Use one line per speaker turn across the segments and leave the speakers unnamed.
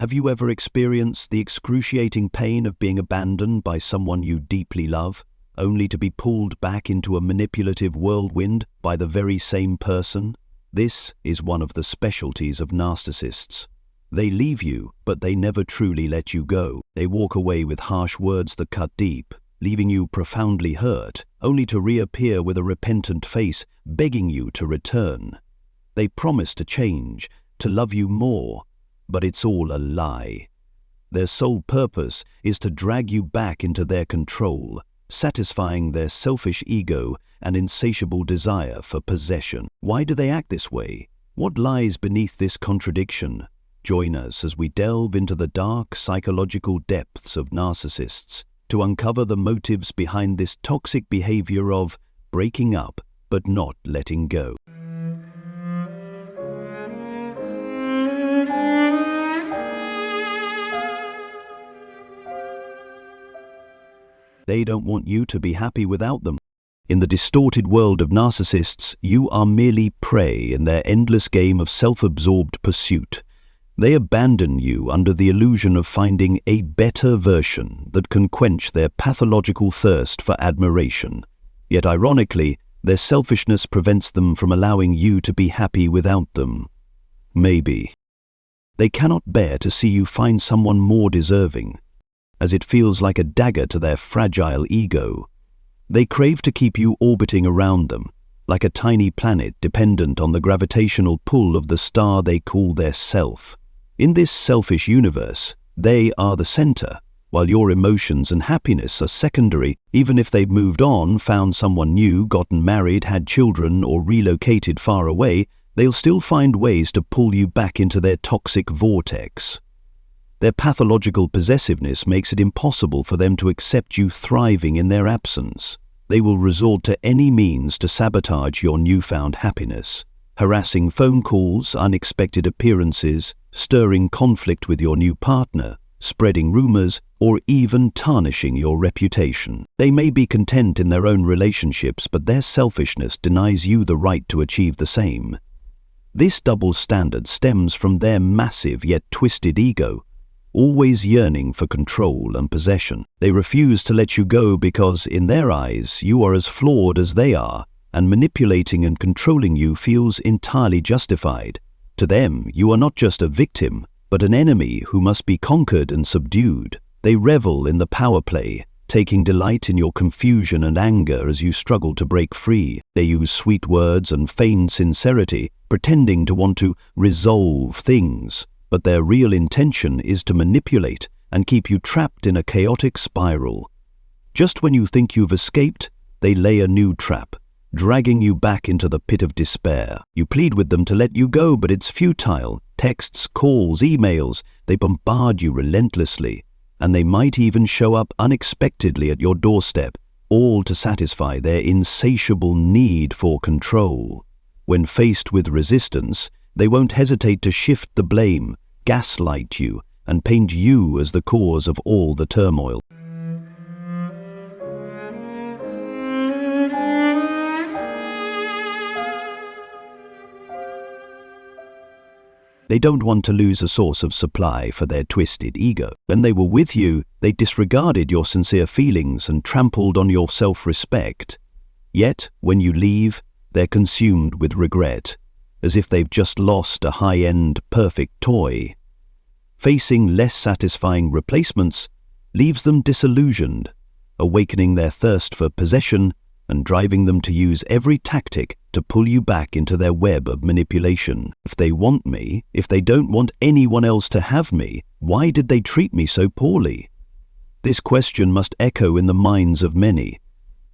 Have you ever experienced the excruciating pain of being abandoned by someone you deeply love, only to be pulled back into a manipulative whirlwind by the very same person? This is one of the specialties of narcissists. They leave you, but they never truly let you go. They walk away with harsh words that cut deep, leaving you profoundly hurt, only to reappear with a repentant face, begging you to return. They promise to change, to love you more, but it's all a lie. Their sole purpose is to drag you back into their control, satisfying their selfish ego and insatiable desire for possession. Why do they act this way? What lies beneath this contradiction? Join us as we delve into the dark psychological depths of narcissists to uncover the motives behind this toxic behavior of breaking up but not letting go. They don't want you to be happy without them. In the distorted world of narcissists, you are merely prey in their endless game of self-absorbed pursuit. They abandon you under the illusion of finding a better version that can quench their pathological thirst for admiration. Yet ironically, their selfishness prevents them from allowing you to be happy without them. Maybe. They cannot bear to see you find someone more deserving, as it feels like a dagger to their fragile ego. They crave to keep you orbiting around them, like a tiny planet dependent on the gravitational pull of the star they call their self. In this selfish universe, they are the center, while your emotions and happiness are secondary. Even if they've moved on, found someone new, gotten married, had children, or relocated far away, they'll still find ways to pull you back into their toxic vortex. Their pathological possessiveness makes it impossible for them to accept you thriving in their absence. They will resort to any means to sabotage your newfound happiness. Harassing phone calls, unexpected appearances, stirring conflict with your new partner, spreading rumors, or even tarnishing your reputation. They may be content in their own relationships, but their selfishness denies you the right to achieve the same. This double standard stems from their massive yet twisted ego, always yearning for control and possession. They refuse to let you go because, in their eyes, you are as flawed as they are, and manipulating and controlling you feels entirely justified. To them, you are not just a victim, but an enemy who must be conquered and subdued. They revel in the power play, taking delight in your confusion and anger as you struggle to break free. They use sweet words and feigned sincerity, pretending to want to resolve things, but their real intention is to manipulate and keep you trapped in a chaotic spiral. Just when you think you've escaped, they lay a new trap, dragging you back into the pit of despair. You plead with them to let you go, but it's futile. Texts, calls, emails, they bombard you relentlessly, and they might even show up unexpectedly at your doorstep, all to satisfy their insatiable need for control. When faced with resistance, they won't hesitate to shift the blame, gaslight you, and paint you as the cause of all the turmoil. They don't want to lose a source of supply for their twisted ego. When they were with you, they disregarded your sincere feelings and trampled on your self-respect. Yet, when you leave, they're consumed with regret, as if they've just lost a high-end, perfect toy. Facing less satisfying replacements leaves them disillusioned, awakening their thirst for possession and driving them to use every tactic to pull you back into their web of manipulation. If they want me, if they don't want anyone else to have me, why did they treat me so poorly? This question must echo in the minds of many.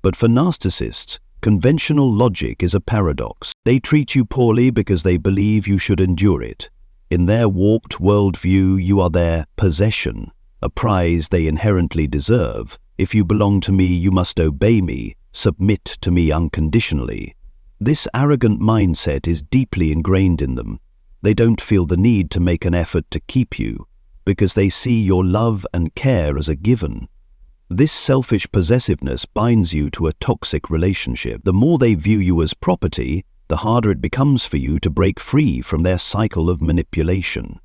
But for narcissists, conventional logic is a paradox. They treat you poorly because they believe you should endure it. In their warped worldview, you are their possession, a prize they inherently deserve. If you belong to me, you must obey me, submit to me unconditionally. This arrogant mindset is deeply ingrained in them. They don't feel the need to make an effort to keep you, because they see your love and care as a given. This selfish possessiveness binds you to a toxic relationship. The more they view you as property, the harder it becomes for you to break free from their cycle of manipulation.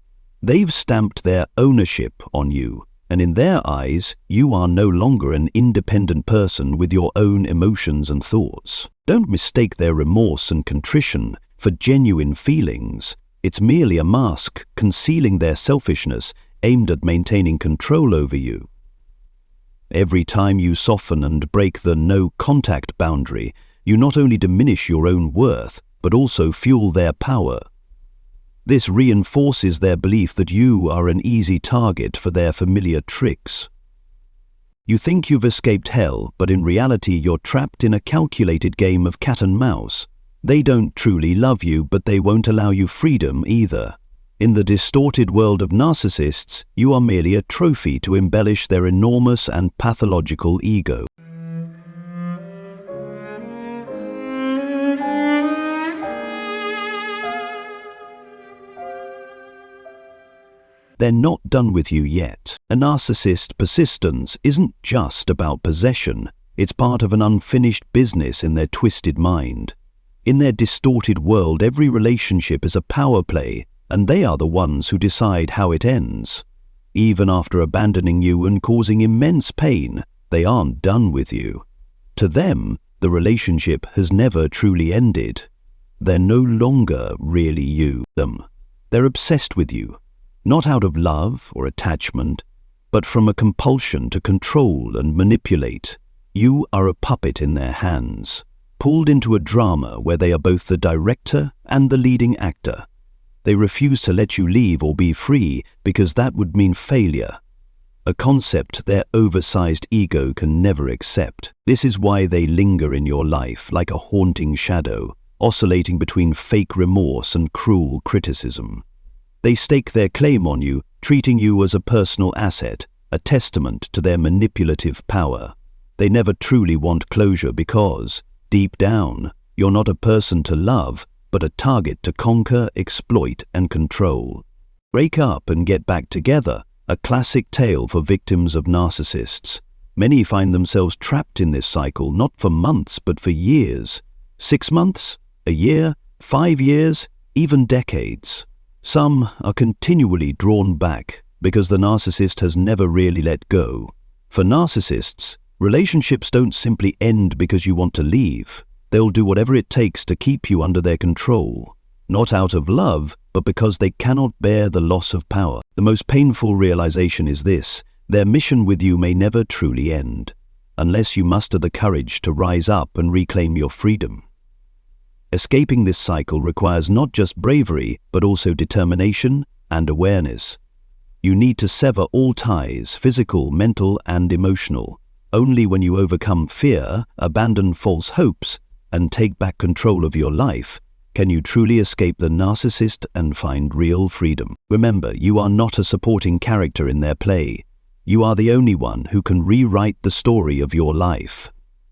They've stamped their ownership on you, and in their eyes, you are no longer an independent person with your own emotions and thoughts. Don't mistake their remorse and contrition for genuine feelings. It's merely a mask concealing their selfishness aimed at maintaining control over you. Every time you soften and break the no-contact boundary, you not only diminish your own worth, but also fuel their power. This reinforces their belief that you are an easy target for their familiar tricks. You think you've escaped hell, but in reality you're trapped in a calculated game of cat and mouse. They don't truly love you, but they won't allow you freedom either. In the distorted world of narcissists, you are merely a trophy to embellish their enormous and pathological ego. They're not done with you yet. A narcissist persistence isn't just about possession, it's part of an unfinished business in their twisted mind. In their distorted world, every relationship is a power play, and they are the ones who decide how it ends. Even after abandoning you and causing immense pain, they aren't done with you. To them, the relationship has never truly ended. They're no longer really you. They're obsessed with you. Not out of love or attachment, but from a compulsion to control and manipulate. You are a puppet in their hands, pulled into a drama where they are both the director and the leading actor. They refuse to let you leave or be free because that would mean failure, a concept their oversized ego can never accept. This is why they linger in your life like a haunting shadow, oscillating between fake remorse and cruel criticism. They stake their claim on you, treating you as a personal asset, a testament to their manipulative power. They never truly want closure because, deep down, you're not a person to love, but a target to conquer, exploit, and control. Break up and get back together, a classic tale for victims of narcissists. Many find themselves trapped in this cycle not for months but for years. 6 months, a year, 5 years, even decades. Some are continually drawn back because the narcissist has never really let go. For narcissists, relationships don't simply end because you want to leave. They'll do whatever it takes to keep you under their control. Not out of love, but because they cannot bear the loss of power. The most painful realization is this: their mission with you may never truly end, unless you muster the courage to rise up and reclaim your freedom. Escaping this cycle requires not just bravery, but also determination and awareness. You need to sever all ties, physical, mental, and emotional. Only when you overcome fear, abandon false hopes, and take back control of your life, can you truly escape the narcissist and find real freedom. Remember, you are not a supporting character in their play. You are the only one who can rewrite the story of your life.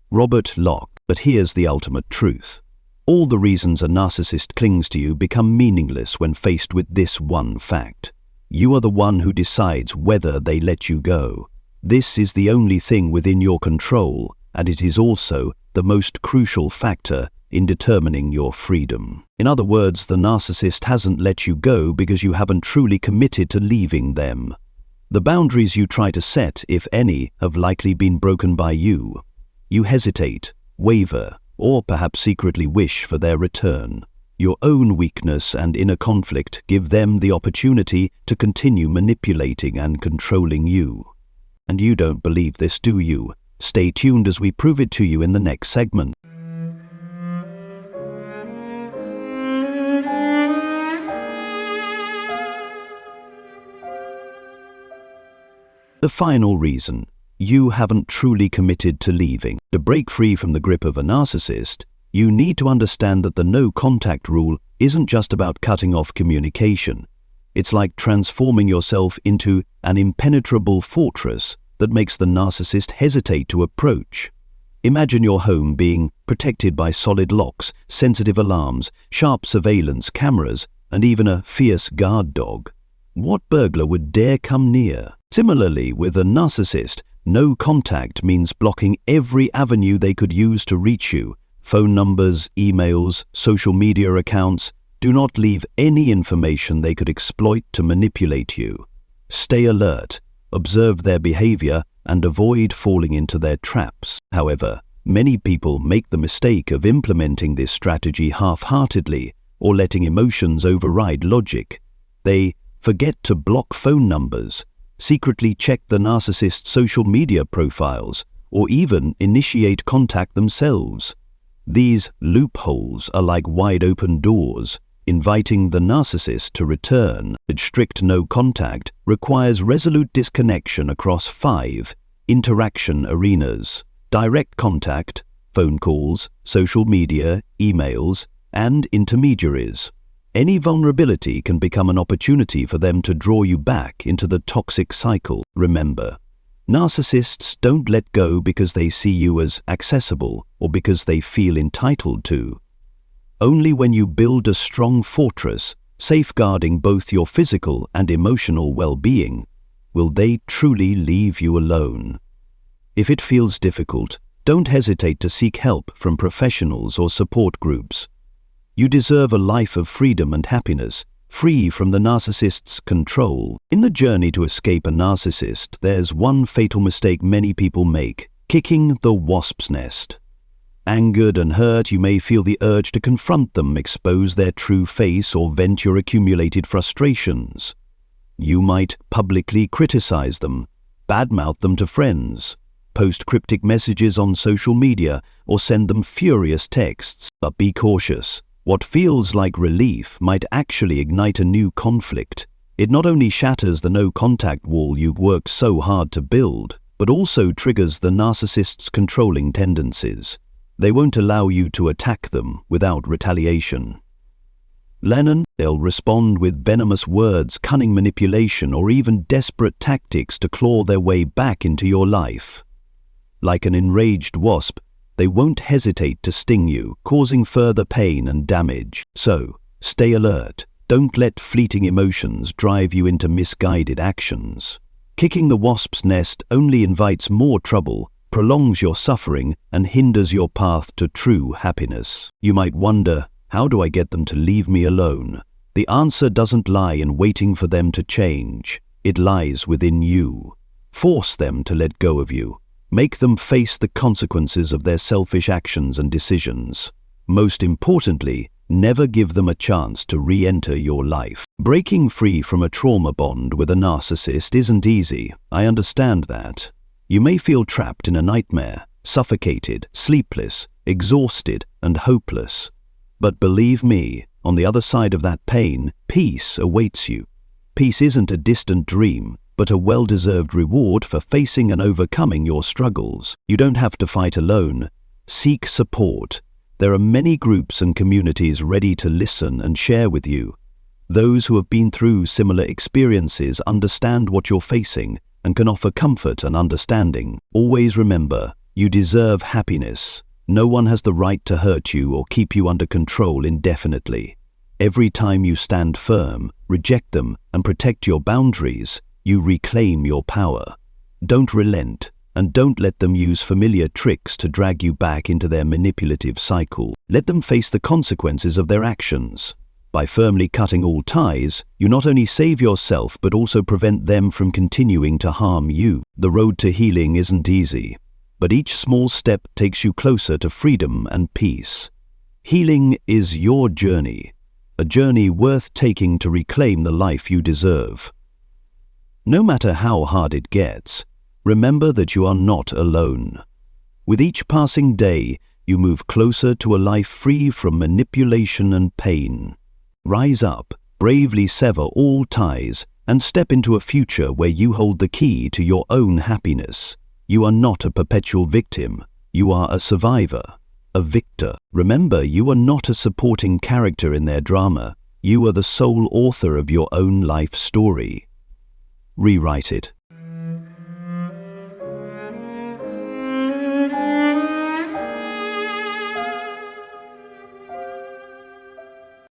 Robert Locke. But here's the ultimate truth. All the reasons a narcissist clings to you become meaningless when faced with this one fact. You are the one who decides whether they let you go. This is the only thing within your control, and it is also the most crucial factor in determining your freedom. In other words, the narcissist hasn't let you go because you haven't truly committed to leaving them. The boundaries you try to set, if any, have likely been broken by you. You hesitate, waver, or perhaps secretly wish for their return. Your own weakness and inner conflict give them the opportunity to continue manipulating and controlling you. And you don't believe this, do you? Stay tuned as we prove it to you in the next segment. The final reason: you haven't truly committed to leaving. To break free from the grip of a narcissist, you need to understand that the no-contact rule isn't just about cutting off communication. It's like transforming yourself into an impenetrable fortress that makes the narcissist hesitate to approach. Imagine your home being protected by solid locks, sensitive alarms, sharp surveillance cameras, and even a fierce guard dog. What burglar would dare come near? Similarly, with a narcissist, no contact means blocking every avenue they could use to reach you. Phone numbers, emails, social media accounts. Do not leave any information they could exploit to manipulate you. Stay alert, observe their behavior, and avoid falling into their traps. However, many people make the mistake of implementing this strategy half-heartedly or letting emotions override logic. They forget to block phone numbers, secretly check the narcissist's social media profiles, or even initiate contact themselves. These loopholes are like wide-open doors, inviting the narcissist to return. Strict no contact requires resolute disconnection across 5 interaction arenas: direct contact, phone calls, social media, emails, and intermediaries. Any vulnerability can become an opportunity for them to draw you back into the toxic cycle. Remember, narcissists don't let go because they see you as accessible or because they feel entitled to. Only when you build a strong fortress, safeguarding both your physical and emotional well-being, will they truly leave you alone. If it feels difficult, don't hesitate to seek help from professionals or support groups. You deserve a life of freedom and happiness, free from the narcissist's control. In the journey to escape a narcissist, there's one fatal mistake many people make: kicking the wasp's nest. Angered and hurt, you may feel the urge to confront them, expose their true face, or vent your accumulated frustrations. You might publicly criticize them, badmouth them to friends, post cryptic messages on social media, or send them furious texts. But be cautious. What feels like relief might actually ignite a new conflict. It not only shatters the no-contact wall you've worked so hard to build, but also triggers the narcissist's controlling tendencies. They won't allow you to attack them without retaliation. They'll respond with venomous words, cunning manipulation, or even desperate tactics to claw their way back into your life. Like an enraged wasp, they won't hesitate to sting you, causing further pain and damage. So, stay alert. Don't let fleeting emotions drive you into misguided actions. Kicking the wasp's nest only invites more trouble, prolongs your suffering, and hinders your path to true happiness. You might wonder, how do I get them to leave me alone? The answer doesn't lie in waiting for them to change. It lies within you. Force them to let go of you. Make them face the consequences of their selfish actions and decisions. Most importantly, never give them a chance to re-enter your life. Breaking free from a trauma bond with a narcissist isn't easy. I understand that. You may feel trapped in a nightmare, suffocated, sleepless, exhausted, and hopeless. But believe me, on the other side of that pain, peace awaits you. Peace isn't a distant dream, but a well-deserved reward for facing and overcoming your struggles. You don't have to fight alone. Seek support. There are many groups and communities ready to listen and share with you. Those who have been through similar experiences understand what you're facing and can offer comfort and understanding. Always remember, you deserve happiness. No one has the right to hurt you or keep you under control indefinitely. Every time you stand firm, reject them, and protect your boundaries, you reclaim your power. Don't relent, and don't let them use familiar tricks to drag you back into their manipulative cycle. Let them face the consequences of their actions. By firmly cutting all ties, you not only save yourself but also prevent them from continuing to harm you. The road to healing isn't easy, but each small step takes you closer to freedom and peace. Healing is your journey, a journey worth taking to reclaim the life you deserve. No matter how hard it gets, remember that you are not alone. With each passing day, you move closer to a life free from manipulation and pain. Rise up, bravely sever all ties, and step into a future where you hold the key to your own happiness. You are not a perpetual victim. You are a survivor, a victor. Remember, you are not a supporting character in their drama. You are the sole author of your own life story. Rewrite it.